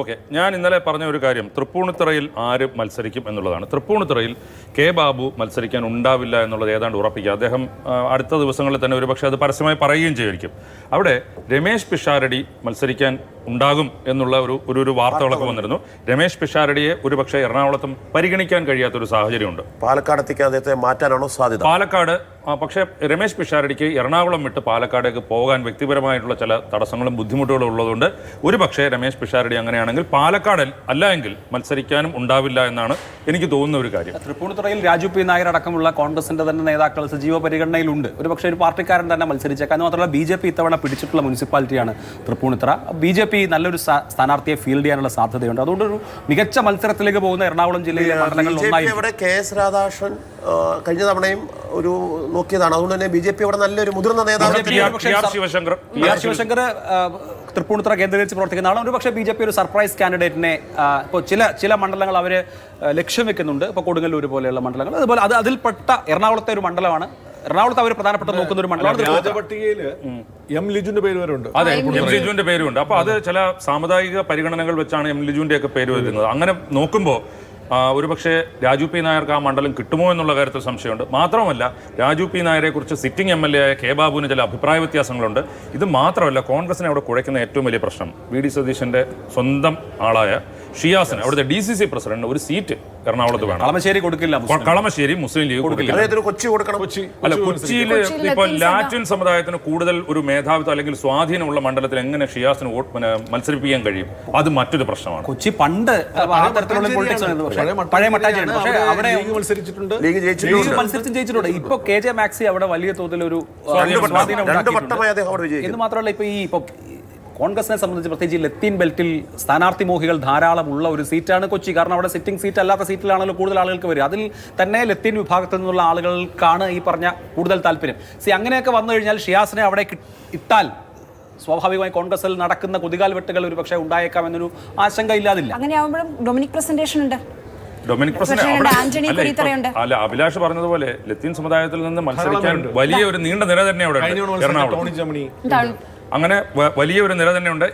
Okay, ഞാൻ ഇന്നലെ പറഞ്ഞ ഒരു കാര്യം തൃപ്പൂണിത്തുറയിൽ ആര് മത്സരിക്കും എന്നുള്ളതാണ്. തൃപ്പൂണിത്തുറയിൽ കെ ബാബു മത്സരിക്കാൻ ഉണ്ടാവില്ല എന്നുള്ളത് ഏതാണ്ട് ഉറപ്പിക്കുക. അദ്ദേഹം അടുത്ത ദിവസങ്ങളിൽ തന്നെ ഒരുപക്ഷെ അത് പരസ്യമായി പറയുകയും ചെയ്യുമായിരിക്കും. അവിടെ രമേശ് പിഷാരടി മത്സരിക്കാൻ ഉണ്ടാകും എന്നുള്ള ഒരു വാർത്തകളൊക്കെ വന്നിരുന്നു. രമേശ് പിഷാരടിയെ ഒരുപക്ഷെ എറണാകുളത്തും പരിഗണിക്കാൻ കഴിയാത്തൊരു സാഹചര്യമുണ്ട്. പാലക്കാടത്തേക്ക് അദ്ദേഹത്തെ മാറ്റാനാണോ സാധ്യത? പാലക്കാട്, പക്ഷേ രമേശ് പിഷാരടിക്ക് എറണാകുളം വിട്ട് പാലക്കാടേക്ക് പോകാൻ വ്യക്തിപരമായിട്ടുള്ള ചില തടസ്സങ്ങളും ബുദ്ധിമുട്ടുകളും ഉള്ളതുകൊണ്ട് ഒരുപക്ഷെ രമേശ് പിഷാരടി അങ്ങനെയാണെങ്കിൽ പാലക്കാട് അല്ല എങ്കിൽ മത്സരിക്കാനും ഉണ്ടാവില്ല എന്നാണ് എനിക്ക് തോന്നുന്ന ഒരു കാര്യം. തൃപ്പൂണിത്തുറയിൽ രാജു പി നായർ അടക്കമുള്ള കോൺഗ്രസിന്റെ തന്നെ നേതാക്കൾ സജീവ പരിഗണനയിലുണ്ട്. ഒരുപക്ഷെ ഒരു പാർട്ടിക്കാരൻ തന്നെ മത്സരിച്ചേക്കാം. മാത്രമല്ല BJP ഇത്തവണ പിടിച്ചിട്ടുള്ള മുനിസിപ്പാലിറ്റിയാണ് തൃപ്പൂണിത്തുറ. BJP നല്ലൊരു സ്ഥാനാർത്ഥിയെ ഫീൽഡ് ചെയ്യാനുള്ള സാധ്യതയുണ്ട്. അതുകൊണ്ട് ഒരു മികച്ച മത്സരത്തിലേക്ക് പോകുന്ന എറണാകുളം ജില്ലയിലെ മണ്ഡലങ്ങളിൽ ഒന്നായിരിക്കും. KS രാധാകൃഷ്ണൻ കഴിഞ്ഞ തവണയും ഒരു നോക്കിയതാണ്. അതുകൊണ്ട് തന്നെ BJP ഇവിടെ നല്ലൊരു മുതിർന്ന നേതാവ് ശിവശങ്കർ തൃപ്പൂണിത്തുറ കേന്ദ്രീകരിച്ച് പ്രവർത്തിക്കുന്ന ആളാണ്. ഒരുപക്ഷെ BJP ഒരു സർപ്രൈസ് കാൻഡിഡേറ്റിനെ ഇപ്പോൾ ചില മണ്ഡലങ്ങൾ അവർ ലക്ഷ്യം വെക്കുന്നുണ്ട്. ഇപ്പോൾ കൊടുങ്ങല്ലൂർ പോലെയുള്ള മണ്ഡലങ്ങൾ, അതുപോലെ അതിൽപ്പെട്ട എറണാകുളത്തെ ഒരു മണ്ഡലമാണ്. എറണാകുളത്ത് അവർ പ്രധാനപ്പെട്ട നോക്കുന്ന ഒരു മണ്ഡലമാണ്. എം ലിജുവിന്റെ പേര് വരെ ഉണ്ട്. അതെ, എം ലിജുവിന്റെ പേരുണ്ട്. അപ്പൊ അത് ചില സാമുദായിക പരിഗണനകൾ വെച്ചാണ് എം ലിജുവിന്റെ ഒക്കെ പേര് വരുന്നത്. അങ്ങനെ നോക്കുമ്പോൾ ഒരുപക്ഷെ രാജു പി നായർക്ക് ആ മണ്ഡലം കിട്ടുമോ എന്നുള്ള കാര്യത്തിൽ സംശയമുണ്ട്. മാത്രമല്ല, രാജു പി നായരെ കുറിച്ച് സിറ്റിംഗ് MLA ആയ കെ ബാബുവിന് ചില അഭിപ്രായ വ്യത്യാസങ്ങളുണ്ട്. ഇത് മാത്രമല്ല, കോൺഗ്രസിനെ അവിടെ കുഴയ്ക്കുന്ന ഏറ്റവും വലിയ പ്രശ്നം VD സതീശന്റെ സ്വന്തം ആളായ ഷിയാസിന്, അവിടുത്തെ DCC പ്രസിഡന്റിന് ഒരു സീറ്റ് എറണാകുളത്ത് വേണം. കളമശ്ശേരി കൊടുക്കില്ല. കളമശ്ശേരി മുസ്ലിം ലീഗ് കൊടുക്കില്ല. കൊച്ചിയിൽ ഇപ്പൊ ലാറ്റിൻ സമുദായത്തിന് കൂടുതൽ ഒരു മേധാവിത്വം അല്ലെങ്കിൽ സ്വാധീനമുള്ള മണ്ഡലത്തിൽ എങ്ങനെ ഷിയാസിന് മത്സരിപ്പിക്കാൻ കഴിയും? അത് മറ്റൊരു പ്രശ്നമാണ്. കൊച്ചി പണ്ട് പഴയ മട്ടാഞ്ചേരിയാണ്. പക്ഷേ അവിടെ മത്സരിച്ചിട്ടുണ്ട്, മത്സരിച്ചും ജയിച്ചിട്ടുണ്ട്. ഇപ്പൊ KJ മാക്സി അവിടെ വലിയ തോതിൽ ഒരു സ്വാധീനം എന്ന് മാത്രമല്ല, ഇപ്പൊ കോൺഗ്രസിനെ സംബന്ധിച്ച് പ്രത്യേകിച്ച് ലത്തീൻ ബെൽറ്റിൽ സ്ഥാനാർത്ഥി മോഹികൾ ധാരാളം ഉള്ള ഒരു സീറ്റാണ് കൊച്ചി. കാരണം അവിടെ സിറ്റിംഗ് സീറ്റ് അല്ലാത്ത സീറ്റിലാണല്ലോ കൂടുതൽ ആളുകൾക്ക് വരിക. അതിൽ തന്നെ ലത്തീൻ വിഭാഗത്തിൽ നിന്നുള്ള ആളുകൾക്കാണ് ഈ പറഞ്ഞ കൂടുതൽ താല്പര്യം. അങ്ങനെയൊക്കെ വന്നു കഴിഞ്ഞാൽ ഷിയാസിനെ അവിടെ ഇട്ടാൽ സ്വാഭാവികമായി കോൺഗ്രസിൽ നടക്കുന്ന കുതികാൽ വെട്ടുകൾ ഒരു പക്ഷേ ഉണ്ടായേക്കാം എന്നൊരു ആശങ്ക ഇല്ലാതില്ല. അങ്ങനെയാവുമ്പോഴും ഡൊമിനിക് പ്രസന്റേഷൻ ഉണ്ട്. അല്ല, അഭിലാഷ് പറഞ്ഞതുപോലെ ലത്തീൻ സമുദായത്തിൽ നിന്ന് മത്സരിക്കാൻ വലിയ ഒരു നീണ്ട നിര തന്നെ അവിടെ ഉണ്ട്. എറണാകുളം അങ്ങനെ വലിയ ഒരു നിര തന്നെ ഉണ്ട്.